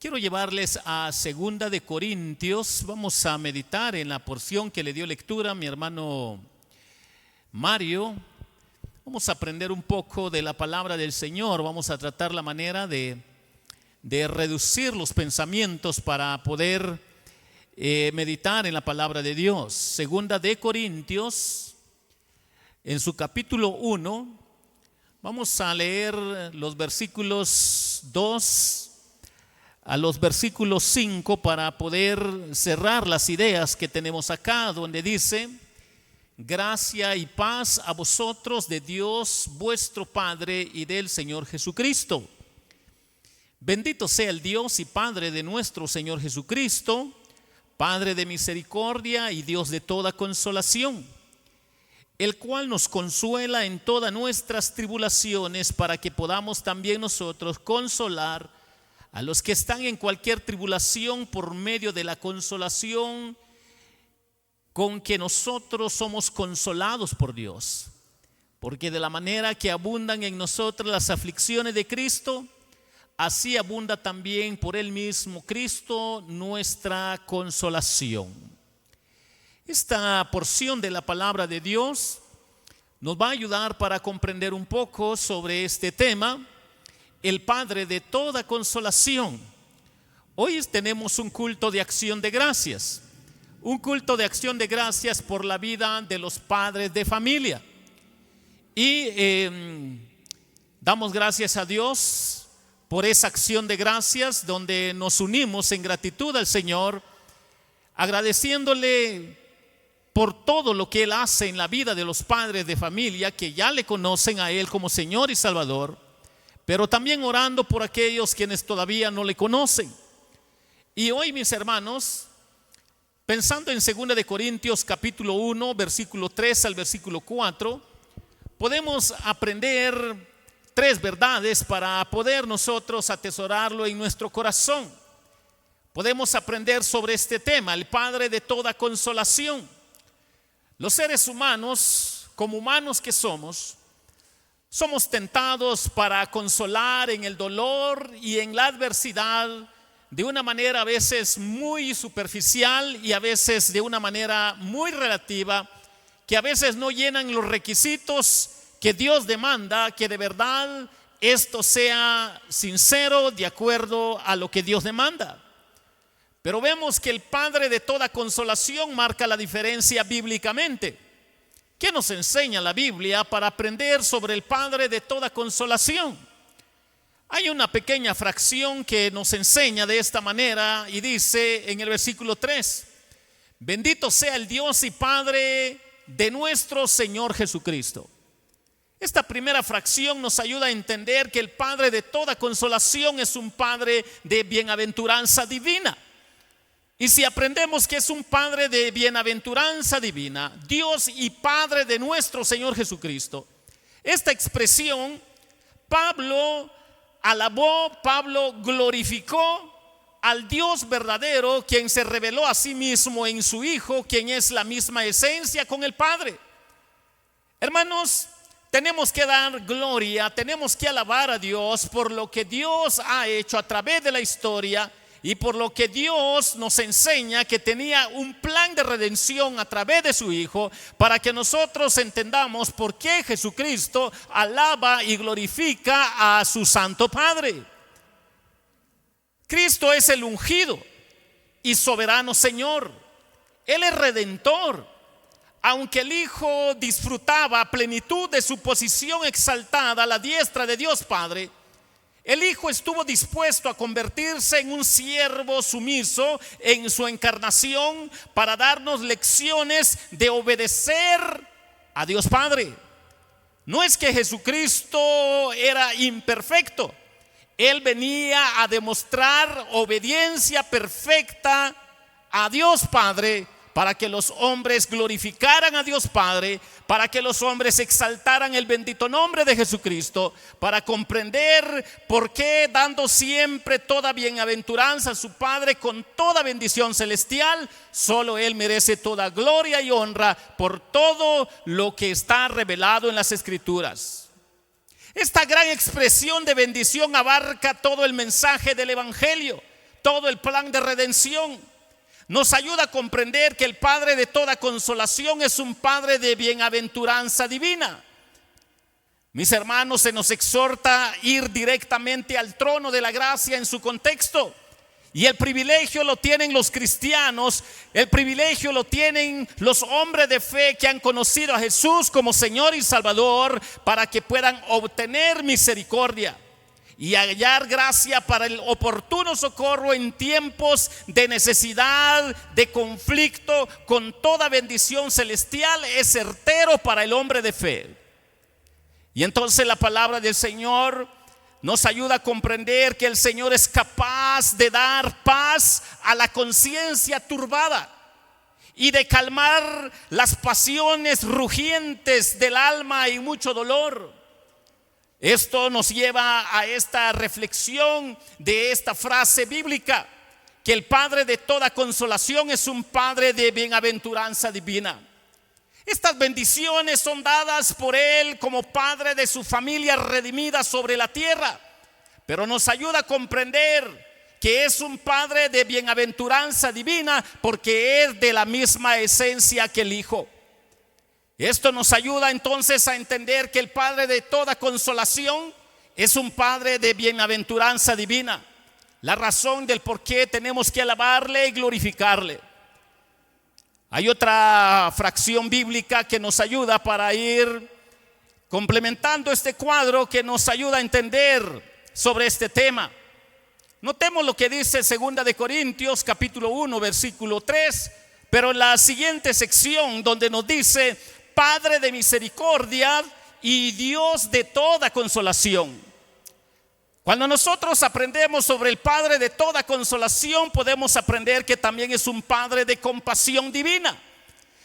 Quiero llevarles a Segunda de Corintios. Vamos a meditar en la porción que le dio lectura mi hermano Mario. Vamos a aprender un poco de la palabra del Señor. Vamos a tratar la manera de reducir los pensamientos para poder meditar en la palabra de Dios. Segunda de Corintios, en su capítulo 1, vamos a leer los versículos 2 a los versículos 5 para poder cerrar las ideas que tenemos acá, donde dice: gracia y paz a vosotros de Dios vuestro Padre y del Señor Jesucristo. Bendito sea el Dios y Padre de nuestro Señor Jesucristo, Padre de misericordia y Dios de toda consolación, el cual nos consuela en todas nuestras tribulaciones, para que podamos también nosotros consolar a los que están en cualquier tribulación por medio de la consolación con que nosotros somos consolados por Dios. Porque de la manera que abundan en nosotros las aflicciones de Cristo, así abunda también por Él mismo Cristo nuestra consolación. Esta porción de la palabra de Dios nos va a ayudar para comprender un poco sobre este tema, el Padre de toda consolación. Hoy tenemos un culto de acción de gracias, un culto de acción de gracias por la vida de los padres de familia. Y damos gracias a Dios por esa acción de gracias, donde nos unimos en gratitud al Señor, agradeciéndole por todo lo que Él hace en la vida de los padres de familia que ya le conocen a Él como Señor y Salvador, pero también orando por aquellos quienes todavía no le conocen. Y hoy, mis hermanos, pensando en 2 de Corintios capítulo 1, versículo 3 al versículo 4, podemos aprender 3 verdades para poder nosotros atesorarlo en nuestro corazón. Podemos aprender sobre este tema, el Padre de toda consolación. Los seres humanos, como humanos que somos tentados para consolar en el dolor y en la adversidad de una manera a veces muy superficial y a veces de una manera muy relativa, que a veces no llenan los requisitos que Dios demanda, que de verdad esto sea sincero de acuerdo a lo que Dios demanda. Pero vemos que el Padre de toda consolación marca la diferencia bíblicamente. ¿Qué nos enseña la Biblia para aprender sobre el Padre de toda consolación? Hay una pequeña fracción que nos enseña de esta manera y dice en el versículo 3: bendito sea el Dios y Padre de nuestro Señor Jesucristo. Esta primera fracción nos ayuda a entender que el Padre de toda consolación es un Padre de bienaventuranza divina. Y si aprendemos que es un Padre de bienaventuranza divina, Dios y Padre de nuestro Señor Jesucristo, esta expresión Pablo alabó, Pablo glorificó al Dios verdadero, quien se reveló a sí mismo en su Hijo, quien es la misma esencia con el Padre. Hermanos, tenemos que dar gloria, tenemos que alabar a Dios por lo que Dios ha hecho a través de la historia y por lo que Dios nos enseña que tenía un plan de redención a través de su Hijo, para que nosotros entendamos por qué Jesucristo alaba y glorifica a su Santo Padre. Cristo es el ungido y soberano Señor. Él es redentor. Aunque el Hijo disfrutaba a plenitud de su posición exaltada a la diestra de Dios Padre, el Hijo estuvo dispuesto a convertirse en un siervo sumiso en su encarnación para darnos lecciones de obedecer a Dios Padre. No es que Jesucristo era imperfecto. Él venía a demostrar obediencia perfecta a Dios Padre, para que los hombres glorificaran a Dios Padre, para que los hombres exaltaran el bendito nombre de Jesucristo, para comprender por qué, dando siempre toda bienaventuranza a su Padre con toda bendición celestial, solo Él merece toda gloria y honra por todo lo que está revelado en las Escrituras. Esta gran expresión de bendición abarca todo el mensaje del Evangelio, todo el plan de redención. Nos ayuda a comprender que el Padre de toda consolación es un Padre de bienaventuranza divina. Mis hermanos, se nos exhorta a ir directamente al trono de la gracia en su contexto. Y el privilegio lo tienen los cristianos, el privilegio lo tienen los hombres de fe que han conocido a Jesús como Señor y Salvador, para que puedan obtener misericordia y hallar gracia para el oportuno socorro en tiempos de necesidad, de conflicto. Con toda bendición celestial es certero para el hombre de fe. Y entonces la palabra del Señor nos ayuda a comprender que el Señor es capaz de dar paz a la conciencia turbada y de calmar las pasiones rugientes del alma y mucho dolor. Esto nos lleva a esta reflexión de esta frase bíblica, que el Padre de toda consolación es un Padre de bienaventuranza divina. Estas bendiciones son dadas por Él como Padre de su familia redimida sobre la tierra, pero nos ayuda a comprender que es un Padre de bienaventuranza divina porque es de la misma esencia que el Hijo. Esto nos ayuda entonces a entender que el Padre de toda consolación es un Padre de bienaventuranza divina. La razón del por qué tenemos que alabarle y glorificarle. Hay otra fracción bíblica que nos ayuda para ir complementando este cuadro, que nos ayuda a entender sobre este tema. Notemos lo que dice 2 de Corintios capítulo 1 versículo 3, pero en la siguiente sección donde nos dice: Padre de misericordia y Dios de toda consolación. Cuando nosotros aprendemos sobre el Padre de toda consolación, podemos aprender que también es un Padre de compasión divina.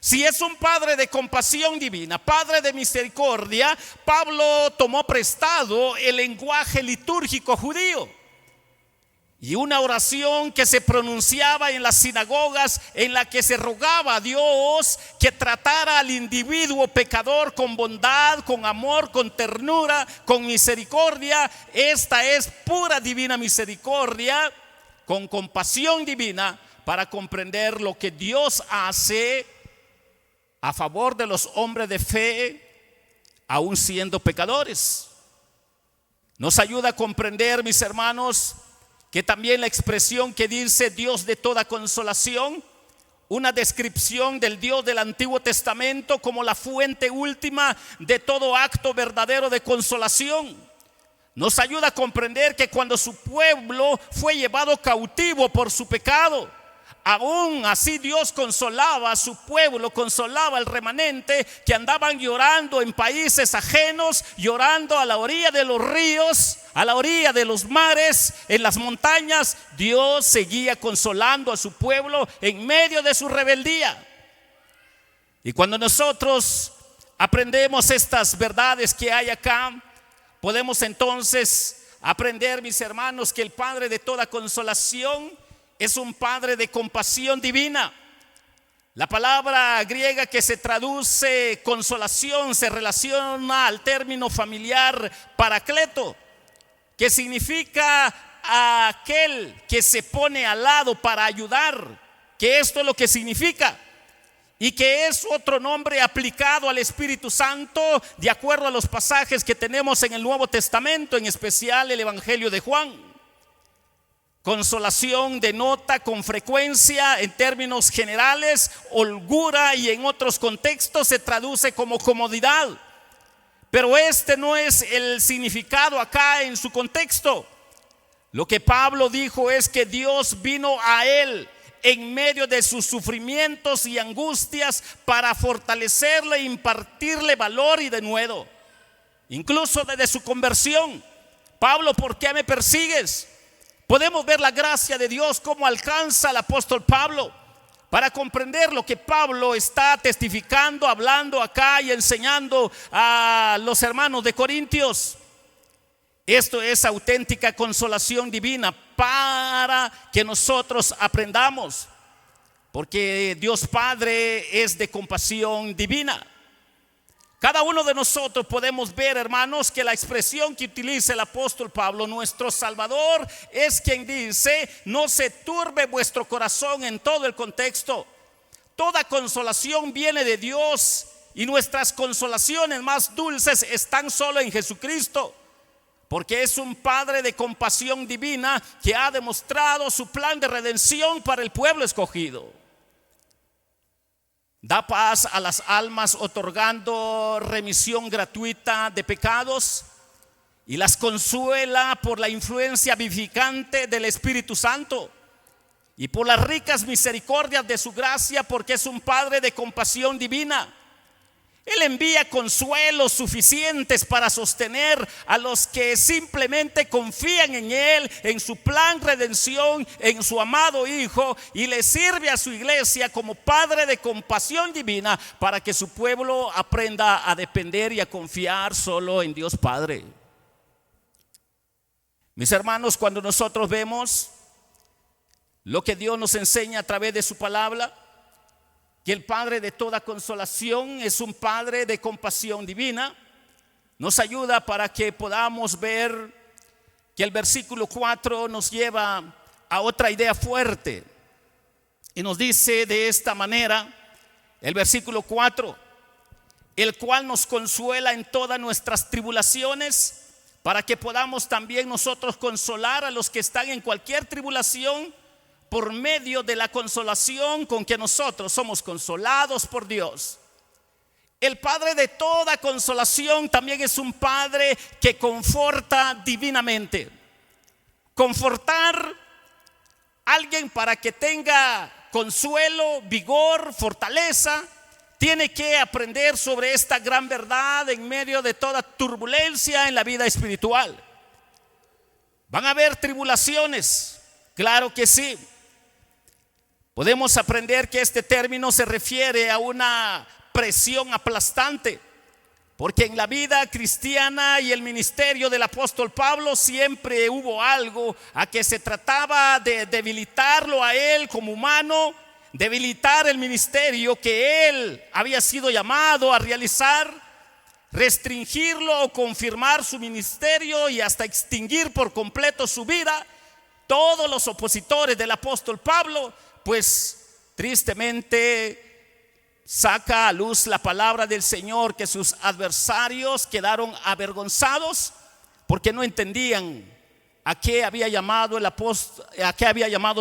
Si es un Padre de compasión divina, Padre de misericordia, Pablo tomó prestado el lenguaje litúrgico judío y una oración que se pronunciaba en las sinagogas, en la que se rogaba a Dios que tratara al individuo pecador con bondad, con amor, con ternura, con misericordia. Esta es pura divina misericordia, con compasión divina, para comprender lo que Dios hace a favor de los hombres de fe, aún siendo pecadores. Nos ayuda a comprender, mis hermanos, que también la expresión que dice Dios de toda consolación, una descripción del Dios del Antiguo Testamento como la fuente última de todo acto verdadero de consolación. Nos ayuda a comprender que cuando su pueblo fue llevado cautivo por su pecado, aún así Dios consolaba a su pueblo, consolaba al remanente que andaban llorando en países ajenos, llorando a la orilla de los ríos, a la orilla de los mares, en las montañas. Dios seguía consolando a su pueblo en medio de su rebeldía. Y cuando nosotros aprendemos estas verdades que hay acá, podemos entonces aprender, mis hermanos, que el Padre de toda consolación es un Padre de compasión divina. La palabra griega que se traduce consolación se relaciona al término familiar paracleto, que significa a aquel que se pone al lado para ayudar, que esto es lo que significa, y que es otro nombre aplicado al Espíritu Santo de acuerdo a los pasajes que tenemos en el Nuevo Testamento, en especial el Evangelio de Juan. Consolación denota con frecuencia, en términos generales, holgura, y en otros contextos se traduce como comodidad. Pero este no es el significado acá en su contexto. Lo que Pablo dijo es que Dios vino a él en medio de sus sufrimientos y angustias para fortalecerle e impartirle valor y denuedo. Incluso desde su conversión: Pablo, ¿por qué me persigues? Podemos ver la gracia de Dios cómo alcanza al apóstol Pablo para comprender lo que Pablo está testificando, hablando acá y enseñando a los hermanos de Corintios. Esto es auténtica consolación divina para que nosotros aprendamos, porque Dios Padre es de compasión divina. Cada uno de nosotros podemos ver, hermanos, que la expresión que utiliza el apóstol Pablo, nuestro Salvador, es quien dice: no se turbe vuestro corazón. En todo el contexto, toda consolación viene de Dios, y nuestras consolaciones más dulces están solo en Jesucristo, porque es un Padre de compasión divina que ha demostrado su plan de redención para el pueblo escogido. Da paz a las almas otorgando remisión gratuita de pecados, y las consuela por la influencia vivificante del Espíritu Santo y por las ricas misericordias de su gracia, porque es un Padre de compasión divina. Él envía consuelos suficientes para sostener a los que simplemente confían en Él, en su plan de redención, en su amado Hijo, y le sirve a su iglesia como Padre de compasión divina para que su pueblo aprenda a depender y a confiar solo en Dios Padre. Mis hermanos, cuando nosotros vemos lo que Dios nos enseña a través de su palabra, que el Padre de toda consolación es un Padre de compasión divina, nos ayuda para que podamos ver que el versículo 4 nos lleva a otra idea fuerte, y nos dice de esta manera el versículo 4: el cual nos consuela en todas nuestras tribulaciones, para que podamos también nosotros consolar a los que están en cualquier tribulación, por medio de la consolación con que nosotros somos consolados por Dios. El Padre de toda consolación también es un Padre que conforta divinamente. Confortar a alguien para que tenga consuelo, vigor, fortaleza, tiene que aprender sobre esta gran verdad en medio de toda turbulencia en la vida espiritual. ¿Van a haber tribulaciones? Claro que sí. Podemos aprender que este término se refiere a una presión aplastante, porque en la vida cristiana y el ministerio del apóstol Pablo siempre hubo algo a que se trataba de debilitarlo a él como humano, debilitar el ministerio que él había sido llamado a realizar, restringirlo o confirmar su ministerio y hasta extinguir por completo su vida. Todos los opositores del apóstol Pablo, pues tristemente saca a luz la palabra del Señor, que sus adversarios quedaron avergonzados porque no entendían a qué había llamado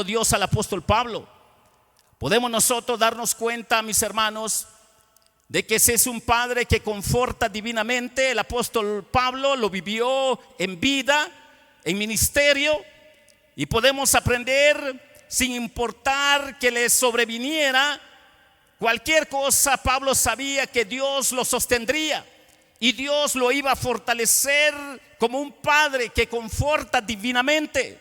Dios al apóstol Pablo. Podemos nosotros darnos cuenta, mis hermanos, de que ese es un Padre que conforta divinamente. El apóstol Pablo lo vivió en vida, en ministerio, y podemos aprender, sin importar que le sobreviniera cualquier cosa, Pablo sabía que Dios lo sostendría y Dios lo iba a fortalecer como un Padre que conforta divinamente.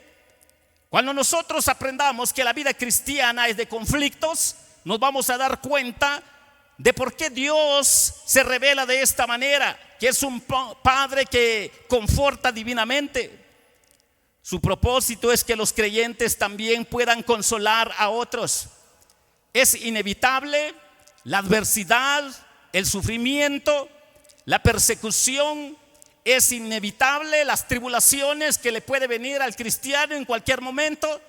Cuando nosotros aprendamos que la vida cristiana es de conflictos, nos vamos a dar cuenta de por qué Dios se revela de esta manera, que es un Padre que conforta divinamente. Su propósito es que los creyentes también puedan consolar a otros. Es inevitable la adversidad, el sufrimiento, la persecución. Es inevitable las tribulaciones que le puede venir al cristiano en cualquier momento.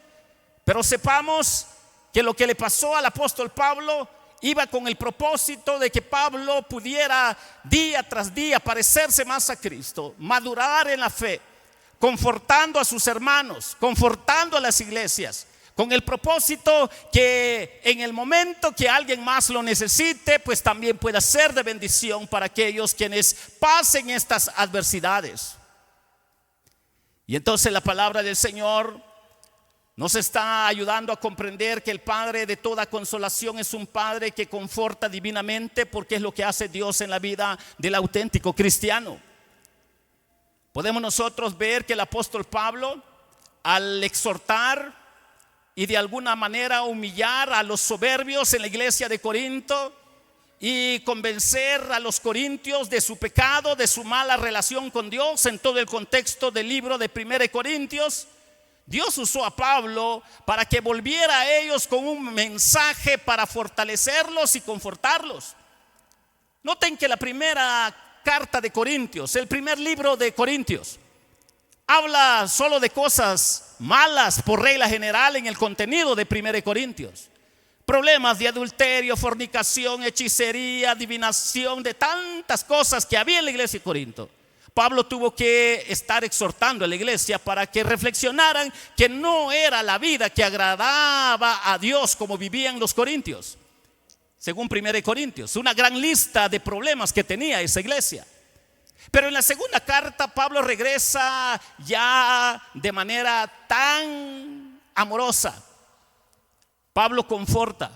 Pero sepamos que lo que le pasó al apóstol Pablo iba con el propósito de que Pablo pudiera día tras día parecerse más a Cristo, madurar en la fe, confortando a sus hermanos, confortando a las iglesias, con el propósito que en el momento que alguien más lo necesite, pues también pueda ser de bendición para aquellos quienes pasen estas adversidades. Y entonces la palabra del Señor nos está ayudando a comprender que el Padre de toda consolación es un Padre que conforta divinamente, porque es lo que hace Dios en la vida del auténtico cristiano. Podemos nosotros ver que el apóstol Pablo, al exhortar y de alguna manera humillar a los soberbios en la iglesia de Corinto y convencer a los corintios de su pecado, de su mala relación con Dios, en todo el contexto del libro de 1 Corintios, Dios usó a Pablo para que volviera a ellos con un mensaje para fortalecerlos y confortarlos. Noten que la primera carta de Corintios, el primer libro de Corintios, habla solo de cosas malas por regla general en el contenido de 1 Corintios. Problemas de adulterio, fornicación, hechicería, adivinación, de tantas cosas que había en la iglesia de Corinto. Pablo tuvo que estar exhortando a la iglesia para que reflexionaran que no era la vida que agradaba a Dios como vivían los corintios. Según 1 Corintios, una gran lista de problemas que tenía esa iglesia. Pero en la segunda carta Pablo regresa ya de manera tan amorosa. Pablo conforta.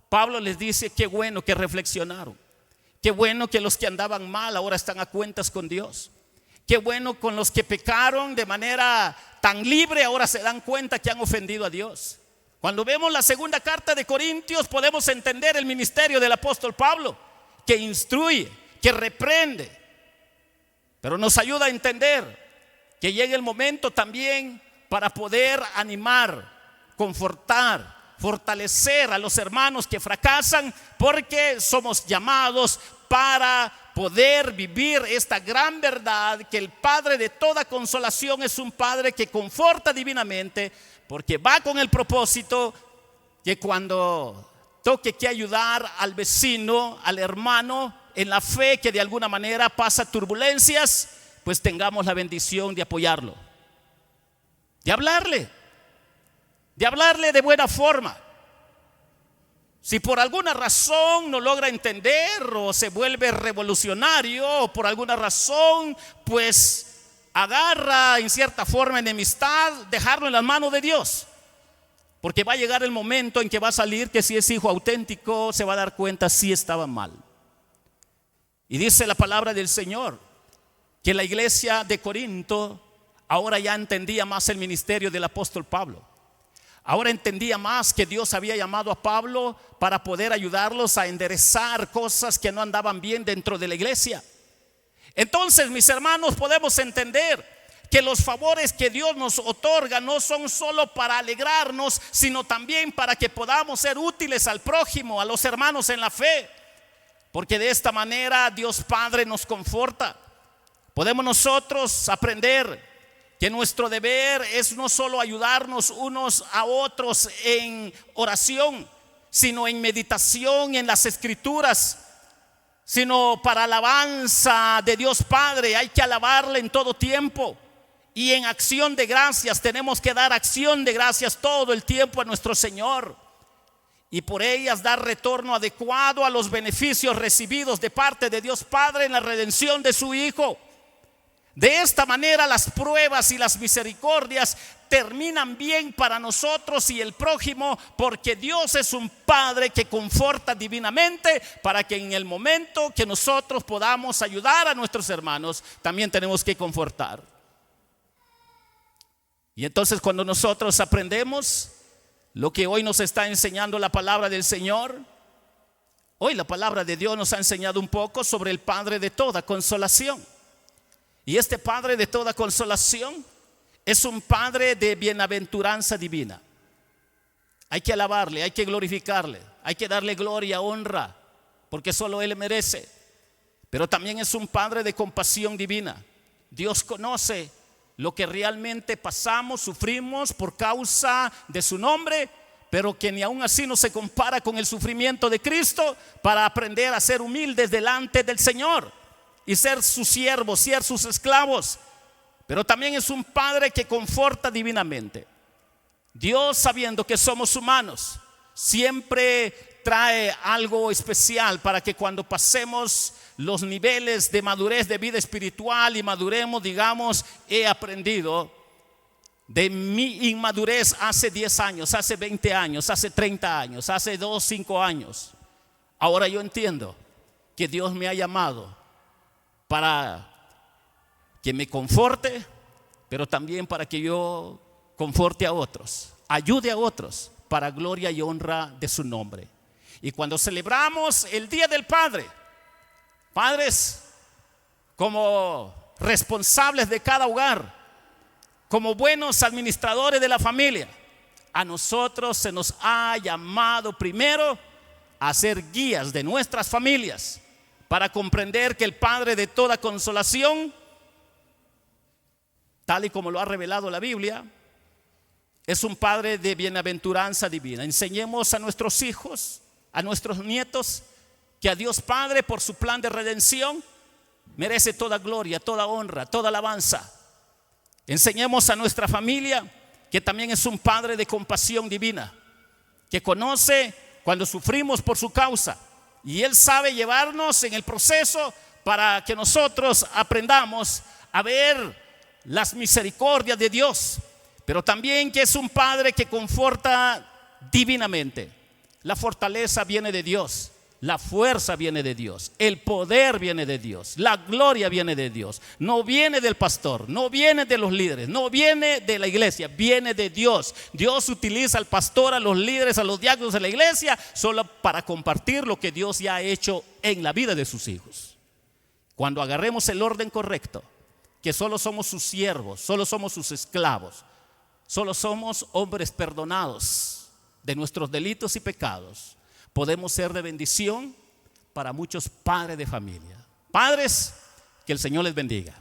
Pablo les dice: qué bueno que reflexionaron. Qué bueno que los que andaban mal ahora están a cuentas con Dios. Qué bueno con los que pecaron de manera tan libre ahora se dan cuenta que han ofendido a Dios. Cuando vemos la segunda carta de Corintios podemos entender el ministerio del apóstol Pablo, que instruye, que reprende, pero nos ayuda a entender que llega el momento también para poder animar, confortar, fortalecer a los hermanos que fracasan, porque somos llamados para poder vivir esta gran verdad, que el Padre de toda consolación es un Padre que conforta divinamente, porque va con el propósito que cuando toque que ayudar al vecino, al hermano en la fe que de alguna manera pasa turbulencias, pues tengamos la bendición de apoyarlo, de hablarle de buena forma. Si por alguna razón no logra entender o se vuelve revolucionario, o por alguna razón pues agarra en cierta forma enemistad, dejarlo en las manos de Dios, porque va a llegar el momento en que va a salir que si es hijo auténtico se va a dar cuenta si estaba mal. Y dice la palabra del Señor que la iglesia de Corinto ahora ya entendía más el ministerio del apóstol Pablo. Ahora entendía más que Dios había llamado a Pablo para poder ayudarlos a enderezar cosas que no andaban bien dentro de la iglesia. Entonces, mis hermanos, podemos entender que los favores que Dios nos otorga no son solo para alegrarnos, sino también para que podamos ser útiles al prójimo, a los hermanos en la fe. Porque de esta manera Dios Padre nos conforta. Podemos nosotros aprender que nuestro deber es no solo ayudarnos unos a otros en oración, sino en meditación en las escrituras, sino para alabanza de Dios Padre. Hay que alabarle en todo tiempo, y en acción de gracias tenemos que dar acción de gracias todo el tiempo a nuestro Señor, y por ellas dar retorno adecuado a los beneficios recibidos de parte de Dios Padre en la redención de su Hijo. De esta manera las pruebas y las misericordias terminan bien para nosotros y el prójimo, porque Dios es un Padre que conforta divinamente, para que en el momento que nosotros podamos ayudar a nuestros hermanos, también tenemos que confortar. Y entonces cuando nosotros aprendemos lo que hoy nos está enseñando la palabra del Señor, hoy la palabra de Dios nos ha enseñado un poco sobre el Padre de toda consolación. Y este Padre de toda consolación es un Padre de bienaventuranza divina. Hay que alabarle, hay que glorificarle, hay que darle gloria, honra, porque solo Él merece. Pero también es un Padre de compasión divina. Dios conoce lo que realmente pasamos, sufrimos por causa de su nombre, pero que ni aún así no se compara con el sufrimiento de Cristo, para aprender a ser humildes delante del Señor y ser sus siervos, ser sus esclavos. Pero también es un Padre que conforta divinamente. Dios, sabiendo que somos humanos, siempre trae algo especial para que cuando pasemos los niveles de madurez de vida espiritual y maduremos, digamos: he aprendido de mi inmadurez hace 10 años, hace 20 años, hace 30 años, hace 2, 5 años. Ahora yo entiendo que Dios me ha llamado para que me conforte, pero también para que yo conforte a otros, ayude a otros, para gloria y honra de su nombre. Y cuando celebramos el Día del Padre, padres, como responsables de cada hogar, como buenos administradores de la familia, a nosotros se nos ha llamado primero a ser guías de nuestras familias, para comprender que el Padre de toda consolación, tal y como lo ha revelado la Biblia, es un Padre de bienaventuranza divina. Enseñemos a nuestros hijos, a nuestros nietos, que a Dios Padre, por su plan de redención, merece toda gloria, toda honra, toda alabanza. Enseñemos a nuestra familia que también es un Padre de compasión divina, que conoce cuando sufrimos por su causa, y Él sabe llevarnos en el proceso para que nosotros aprendamos a ver las misericordias de Dios, pero también que es un Padre que conforta divinamente. La fortaleza viene de Dios, la fuerza viene de Dios, el poder viene de Dios, la gloria viene de Dios. No viene del pastor, no viene de los líderes, no viene de la iglesia, viene de Dios. Dios utiliza al pastor, a los líderes, a los diáconos de la iglesia solo para compartir lo que Dios ya ha hecho en la vida de sus hijos. Cuando agarremos el orden correcto, que solo somos sus siervos, solo somos sus esclavos, solo somos hombres perdonados de nuestros delitos y pecados, podemos ser de bendición para muchos padres de familia. Padres, que el Señor les bendiga.